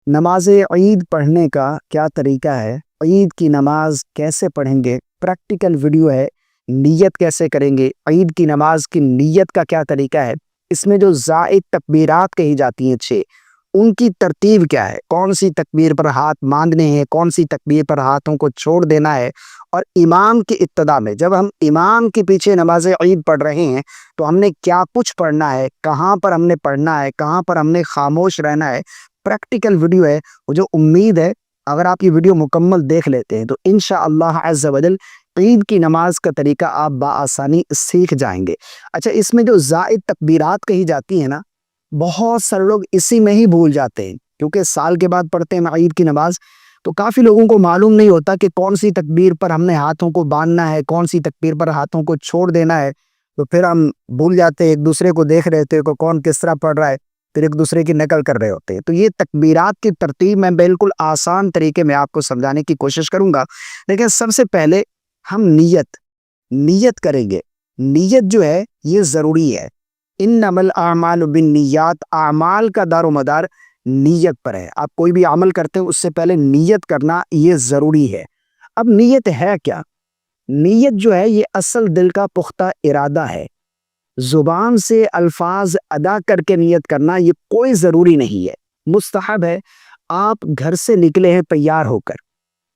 نماز عید پڑھنے کا کیا طریقہ ہے، عید کی نماز کیسے پڑھیں گے، پریکٹیکل ویڈیو ہے، نیت کیسے کریں گے، عید کی نماز کی نیت کا کیا طریقہ ہے، اس میں جو زائد تکبیرات کہی جاتی ہیں 6 ان کی ترتیب کیا ہے، کون سی تکبیر پر ہاتھ باندھنے ہیں، کون سی تکبیر پر ہاتھوں کو چھوڑ دینا ہے، اور امام کی ابتدا میں جب ہم امام کے پیچھے نماز عید پڑھ رہے ہیں تو ہم نے کیا کچھ پڑھنا ہے، کہاں پر ہم نے پڑھنا ہے، کہاں پر ہم نے خاموش رہنا ہے، پریکٹیکل ویڈیو ہے۔ مجھے امید ہے اگر آپ یہ ویڈیو مکمل دیکھ لیتے ہیں تو انشاءاللہ عز و جل عید کی نماز کا طریقہ آپ بآسانی سیکھ جائیں گے۔ اچھا، اس میں جو زائد تکبیرات کہی جاتی ہیں نا، بہت سارے لوگ اسی میں ہی بھول جاتے ہیں، کیونکہ سال کے بعد پڑھتے ہیں عید کی نماز، تو کافی لوگوں کو معلوم نہیں ہوتا کہ کون سی تکبیر پر ہم نے ہاتھوں کو باندھنا ہے، کون سی تکبیر پر ہاتھوں کو چھوڑ دینا ہے، تو پھر ہم بھول جاتے ہیں، ایک دوسرے کو دیکھ رہے تھے کہ کون کس طرح پڑھ رہا ہے، پھر ایک دوسرے کی نقل کر رہے ہوتے ہیں۔ تو یہ تکبیرات کی ترتیب میں بالکل آسان طریقے میں آپ کو سمجھانے کی کوشش کروں گا، لیکن سب سے پہلے ہم نیت کریں گے۔ نیت جو ہے یہ ضروری ہے۔ انما الاعمال بالنیات، اعمال کا دار و مدار نیت پر ہے۔ آپ کوئی بھی عمل کرتے ہیں اس سے پہلے نیت کرنا یہ ضروری ہے۔ اب نیت ہے کیا؟ نیت جو ہے یہ اصل دل کا پختہ ارادہ ہے۔ زبان سے الفاظ ادا کر کے نیت کرنا یہ کوئی ضروری نہیں ہے، مستحب ہے۔ آپ گھر سے نکلے ہیں تیار ہو کر،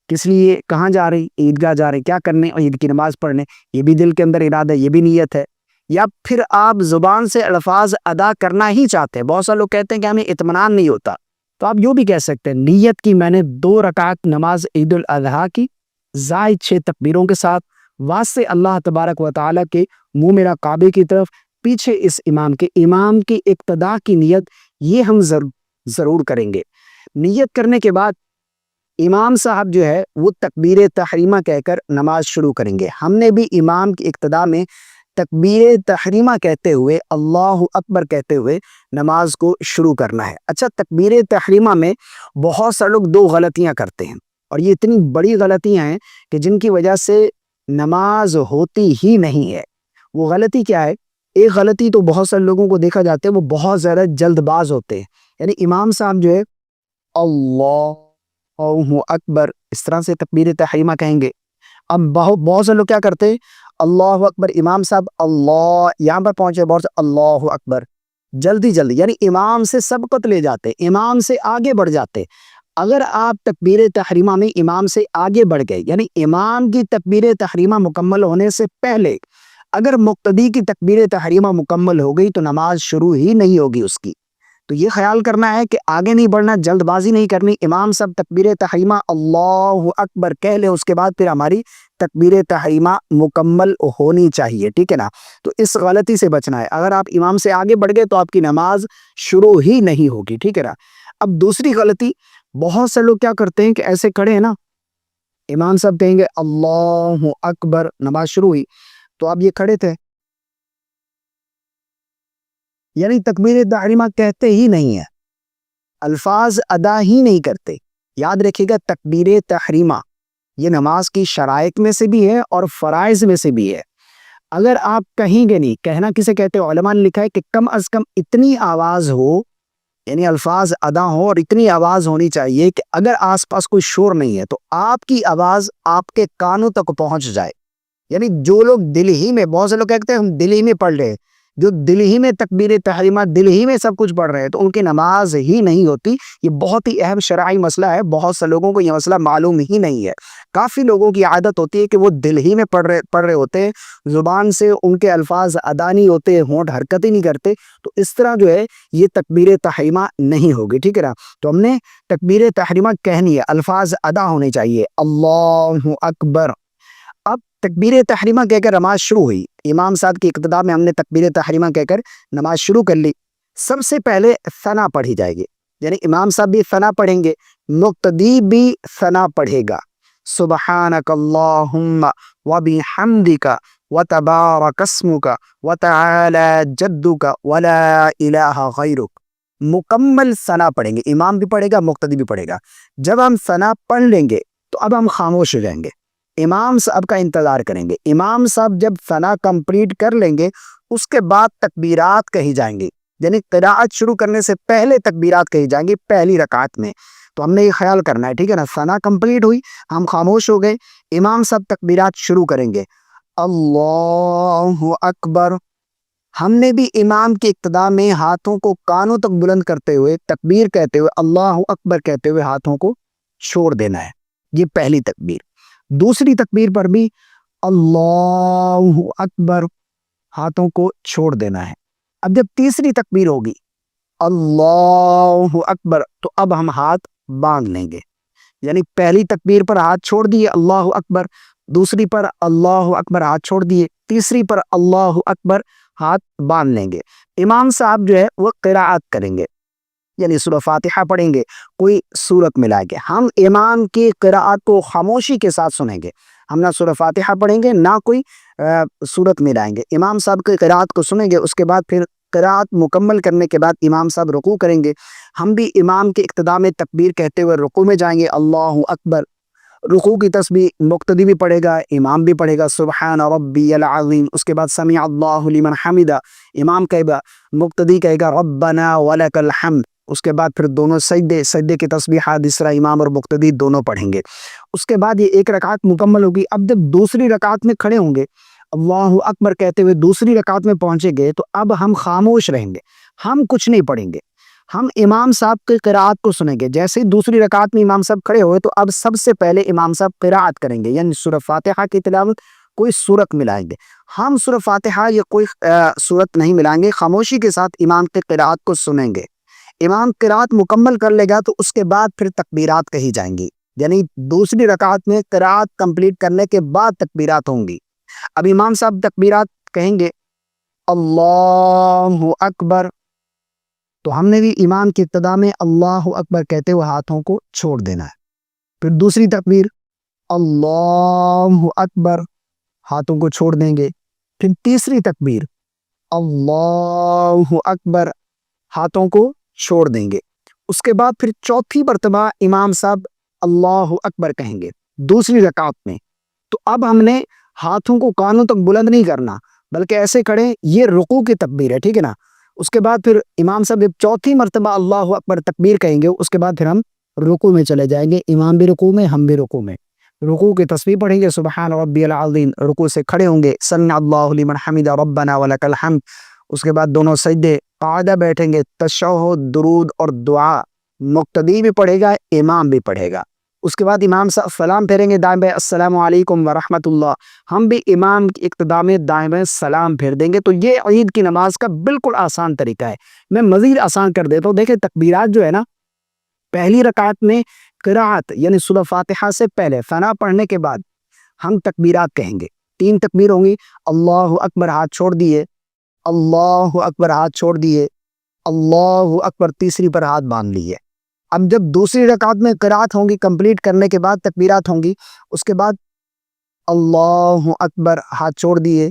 کس لیے، کہاں جا رہے ہیں؟ عیدگاہ جا رہے ہیں، کیا کرنے؟ عید کی نماز پڑھنے، یہ بھی دل کے اندر ارادہ ہے، یہ بھی نیت ہے۔ یا پھر آپ زبان سے الفاظ ادا کرنا ہی چاہتے ہیں۔ بہت سارے لوگ کہتے ہیں کہ ہمیں اطمینان نہیں ہوتا، تو آپ یوں بھی کہہ سکتے ہیں نیت کی میں نے 2 رکعت نماز عید الاضحیٰ کی زائد 6 تکبیروں کے ساتھ، واسطے اللہ تبارک و تعالیٰ کے، منہ میرا کعبے کی طرف، پیچھے اس امام کی ابتدا کی نیت یہ ہم ضرور کریں گے۔ نیت کرنے کے بعد امام صاحب جو ہے وہ تکبیر تحریمہ کہہ کر نماز شروع کریں گے۔ ہم نے بھی امام کی ابتدا میں تکبیر تحریمہ کہتے ہوئے، اللہ اکبر کہتے ہوئے نماز کو شروع کرنا ہے۔ اچھا، تکبیر تحریمہ میں بہت سارے لوگ 2 غلطیاں کرتے ہیں، اور یہ اتنی بڑی غلطیاں ہیں کہ جن کی وجہ سے نماز ہوتی ہی نہیں ہے۔ وہ غلطی کیا ہے؟ ایک غلطی تو بہت سارے لوگوں کو دیکھا جاتا ہے، وہ بہت زیادہ جلد باز ہوتے ہیں، یعنی امام صاحب جو ہے اللہ اکبر اس طرح سے تکبیر تحریمہ کہیں گے۔ اب بہت سے لوگ کیا کرتے ہیں، اللہ اکبر، امام صاحب اللہ یہاں پر پہنچے، بہت سے اللہ اکبر جلدی یعنی امام سے سبقت لے جاتے، امام سے آگے بڑھ جاتے۔ اگر آپ تکبیر تحریمہ میں امام سے آگے بڑھ گئے، یعنی امام کی تکبیر تحریمہ مکمل ہونے سے پہلے اگر مقتدی کی تکبیر تحریمہ مکمل ہو گئی تو نماز شروع ہی نہیں ہوگی اس کی۔ تو یہ خیال کرنا ہے کہ آگے نہیں بڑھنا، جلد بازی نہیں کرنی۔ امام صاحب تکبیر تحریمہ اللہ اکبر کہہ لیں، اس کے بعد پھر ہماری تکبیر تحریمہ مکمل ہونی چاہیے، ٹھیک ہے نا؟ تو اس غلطی سے بچنا ہے۔ اگر آپ امام سے آگے بڑھ گئے تو آپ کی نماز شروع ہی نہیں ہوگی، ٹھیک ہے نا؟ اب دوسری غلطی، بہت سے لوگ کیا کرتے ہیں کہ ایسے کھڑے ہیں نا، امام صاحب کہیں گے اللہ اکبر، نماز شروع ہوئی، تو آپ یہ کھڑے تھے، یعنی تکبیر تحریمہ کہتے ہی نہیں ہیں، الفاظ ادا ہی نہیں کرتے۔ یاد رکھیے گا، تکبیر تحریمہ یہ نماز کی شرائط میں سے بھی ہے اور فرائض میں سے بھی ہے۔ اگر آپ کہیں گے نہیں، کہنا کسے کہتے ہیں؟ علماء نے لکھا ہے کہ کم از کم اتنی آواز ہو، یعنی الفاظ ادا ہو، اور اتنی آواز ہونی چاہیے کہ اگر آس پاس کوئی شور نہیں ہے تو آپ کی آواز آپ کے کانوں تک پہنچ جائے۔ یعنی جو لوگ دل ہی میں، بہت سے لوگ کہتے ہیں ہم دل ہی میں پڑھ رہے ہیں، جو دل ہی میں تکبیر تحریمہ، دل ہی میں سب کچھ پڑھ رہے ہیں، تو ان کی نماز ہی نہیں ہوتی۔ یہ بہت ہی اہم شرعی مسئلہ ہے، بہت سے لوگوں کو یہ مسئلہ معلوم ہی نہیں ہے۔ کافی لوگوں کی عادت ہوتی ہے کہ وہ دل ہی میں پڑھ رہے ہوتے ہیں، زبان سے ان کے الفاظ ادا نہیں ہوتے، ہونٹ حرکت ہی نہیں کرتے، تو اس طرح جو ہے یہ تکبیر تحریمہ نہیں ہوگی، ٹھیک ہے نا؟ تو ہم نے تکبیر تحریمہ کہنی ہے، الفاظ ادا ہونے چاہیے، اللہ اکبر۔ اب تکبیر تحریمہ کہہ کر نماز شروع ہوئی، امام صاحب کی اقتدا میں ہم نے تکبیر تحریمہ کہہ کر نماز شروع کر لی۔ سب سے پہلے ثنا پڑھی جائے گی، یعنی امام صاحب بھی ثنا پڑھیں گے، مقتدی بھی ثنا پڑھے گا، سبحانک اللہم وبحمدک وتبارک اسمک وتعالی جدک ولا الہ غیرک۔ مکمل ثنا پڑھیں گے، امام بھی پڑھے گا، مقتدی بھی پڑھے گا۔ جب ہم ثنا پڑھ لیں گے تو اب ہم خاموش ہو جائیں گے، امام صاحب کا انتظار کریں گے۔ امام صاحب جب ثنا کمپلیٹ کر لیں گے اس کے بعد تکبیرات کہی جائیں گی، یعنی قرات شروع کرنے سے پہلے تکبیرات کہی جائیں گی پہلی رکعت میں۔ تو ہم نے یہ خیال کرنا ہے، ٹھیک ہے نا۔ ثنا کمپلیٹ ہوئی، ہم خاموش ہو گئے، امام صاحب تکبیرات شروع کریں گے، اللہ اکبر۔ ہم نے بھی امام کی ابتدا میں ہاتھوں کو کانوں تک بلند کرتے ہوئے تکبیر کہتے ہوئے اللہ اکبر کہتے ہوئے ہاتھوں کو چھوڑ دینا ہے، یہ پہلی تکبیر۔ دوسری تکبیر پر بھی اللہ اکبر، ہاتھوں کو چھوڑ دینا ہے۔ اب جب تیسری تکبیر ہوگی اللہ اکبر، تو اب ہم ہاتھ باندھ لیں گے، یعنی پہلی تکبیر پر ہاتھ چھوڑ دیے اللہ اکبر، دوسری پر اللہ اکبر ہاتھ چھوڑ دیے، تیسری پر اللہ اکبر ہاتھ باندھ لیں گے۔ امام صاحب جو ہے وہ قراءت کریں گے، یعنی سورہ فاتحہ پڑھیں گے، کوئی سورت ملا کے۔ ہم امام کی قراءت کو خاموشی کے ساتھ سنیں گے، ہم نہ سورہ فاتحہ پڑھیں گے نہ کوئی سورت ملائیں گے، امام صاحب کی قراءت کو سنیں گے۔ اس کے بعد پھر قراءت مکمل کرنے کے بعد امام صاحب رکوع کریں گے، ہم بھی امام کے اقتداء میں تکبیر کہتے ہوئے رکوع میں جائیں گے، اللہ اکبر۔ رکوع کی تسبیح مقتدی بھی پڑھے گا، امام بھی پڑھے گا، سبحان ربی العظیم۔ اس کے بعد سمیع اللہ لمن حمدہ، امام کہے گا، مقتدی کہے گا ربنا ولک الحمد۔ اس کے بعد پھر دونوں سجدے کی تسبیحات اس طرح امام اور مقتدی دونوں پڑھیں گے۔ اس کے بعد یہ ایک رکعت مکمل ہوگی۔ اب جب دوسری رکعت میں کھڑے ہوں گے، اللہ اکبر کہتے ہوئے دوسری رکعت میں پہنچے گے، تو اب ہم خاموش رہیں گے، ہم کچھ نہیں پڑھیں گے، ہم امام صاحب کی قراءت کو سنیں گے۔ جیسے ہی دوسری رکعت میں امام صاحب کھڑے ہوئے، تو اب سب سے پہلے امام صاحب قراءت کریں گے، یعنی سورہ فاتحہ کی تلاوت، کوئی سورت ملائیں گے۔ ہم سورہ فاتحہ یا کوئی سورت نہیں ملائیں گے، خاموشی کے ساتھ امام کی قراءت کو سنیں گے۔ امام قراءت مکمل کر لے گا تو اس کے بعد پھر تکبیرات کہی جائیں گی، یعنی دوسری رکعت میں قراءت کمپلیٹ کرنے کے بعد تکبیرات ہوں گی۔ اب امام صاحب تکبیرات کہیں گے اللہ اکبر، تو ہم نے بھی امام کی ابتدا میں اللہ اکبر کہتے ہوئے ہاتھوں کو چھوڑ دینا ہے۔ پھر دوسری تکبیر اللہ اکبر، ہاتھوں کو چھوڑ دیں گے۔ پھر تیسری تکبیر اللہ اکبر، ہاتھوں کو چھوڑ دیں گے۔ اس کے بعد پھر چوتھی مرتبہ امام صاحب اللہ اکبر کہیں گے دوسری رکعت میں۔ تو اب ہم نے ہاتھوں کو کانوں تک بلند نہیں کرنا، بلکہ ایسے کھڑے، یہ رکوع کی تکبیر ہے، ٹھیک ہے نا۔ اس کے بعد پھر امام صاحب جب چوتھی مرتبہ اللہ اکبر تکبیر کہیں گے، اس کے بعد پھر ہم رکوع میں چلے جائیں گے، امام بھی رکوع میں، ہم بھی رکوع میں۔ رکوع کی تسبیح پڑھیں گے، سبحان ربی العظیم، رکوع سے کھڑے ہوں گے، سمیع اللہ لمن حمدہ ربنا ولک الحمد۔ اس کے بعد دونوں سجدے، قاعدہ بیٹھیں گے، تشہد، درود اور دعا مقتدی بھی پڑھے گا، امام بھی پڑھے گا۔ اس کے بعد امام صاحب سلام پھیریں گے دائیں بائیں، السلام علیکم ورحمۃ اللہ، ہم بھی امام کی اقتداء میں دائیں بائیں سلام پھیر دیں گے۔ تو یہ عید کی نماز کا بالکل آسان طریقہ ہے۔ میں مزید آسان کر دیتا ہوں، دیکھیں تکبیرات جو ہے نا، پہلی رکعت میں قراءت یعنی سورہ فاتحہ سے پہلے ثنا پڑھنے کے بعد ہم تکبیرات کہیں گے، 3 تکبیر ہوں گی، اللہ اکبر ہاتھ چھوڑ دیے، اللہ اکبر ہاتھ چھوڑ دیے، اللہ اکبر، تیسری پر ہاتھ باندھ لیے۔ اب جب دوسری رکعت میں قراءت ہوں گی، کمپلیٹ کرنے کے بعد تکبیرات ہوں گی، اس کے بعد اللہ اکبر ہاتھ چھوڑ دیے،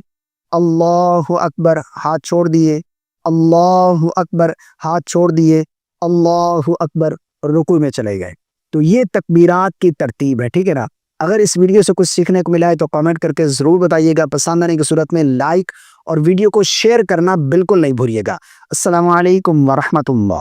اللہ اکبر ہاتھ چھوڑ دیے، اللہ اکبر ہاتھ چھوڑ دیے، اللہ اکبر، رکوع میں چلے گئے۔ تو یہ تکبیرات کی ترتیب ہے، ٹھیک ہے نا۔ اگر اس ویڈیو سے کچھ سیکھنے کو ملا ہے تو کامنٹ کر کے ضرور بتائیے گا، پسند آنے کی صورت میں لائک اور ویڈیو کو شیئر کرنا بالکل نہیں بھولیے گا۔ السلام علیکم ورحمۃ اللہ۔